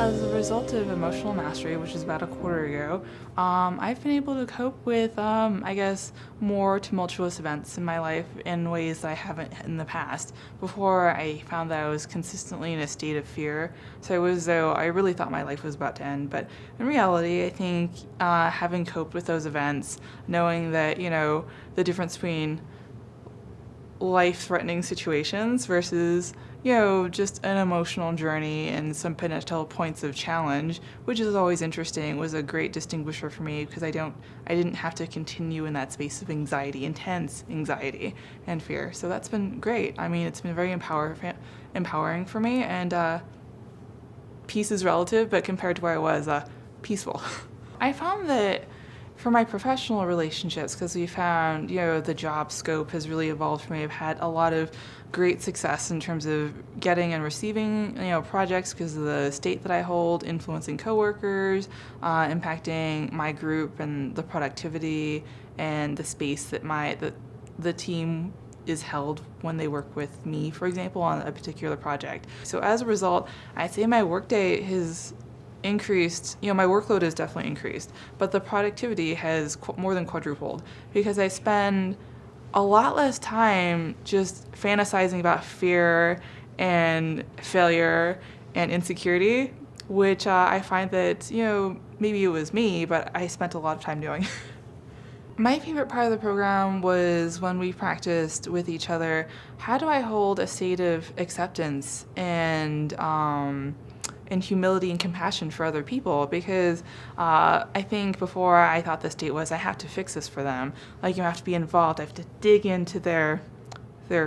as a result of emotional mastery, which is about a quarter ago, I've been able to cope with, I guess, more tumultuous events in my life in ways that I haven't in the past. Before, I found that I was consistently in a state of fear, so it was as though I really thought my life was about to end. But in reality, I think having coped with those events, knowing that, the difference between life-threatening situations versus just an emotional journey and some potential points of challenge, which is always interesting, was a great distinguisher for me because I didn't have to continue in that space of anxiety, intense anxiety and fear. So that's been great. I mean, it's been very empowering for me, and peace is relative, but compared to where I was, peaceful. I found that for my professional relationships, because we found, the job scope has really evolved for me. I've had a lot of great success in terms of getting and receiving, projects because of the state that I hold, influencing coworkers, impacting my group and the productivity and the space that the team is held when they work with me, for example, on a particular project. So as a result, I'd say my workday has increased. My workload has definitely increased, but the productivity has more than quadrupled because I spend a lot less time just fantasizing about fear and failure and insecurity, which I find that, maybe it was me, but I spent a lot of time doing. My favorite part of the program was when we practiced with each other, how do I hold a state of acceptance and humility and compassion for other people, because I think before I thought the state was I have to fix this for them. Like, you have to be involved, I have to dig into their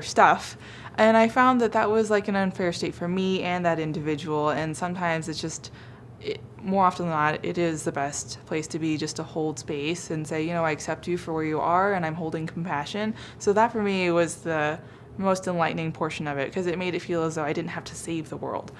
stuff. And I found that was like an unfair state for me and that individual, and sometimes more often than not, it is the best place to be, just to hold space and say, I accept you for where you are and I'm holding compassion. So that for me was the most enlightening portion of it, because it made it feel as though I didn't have to save the world.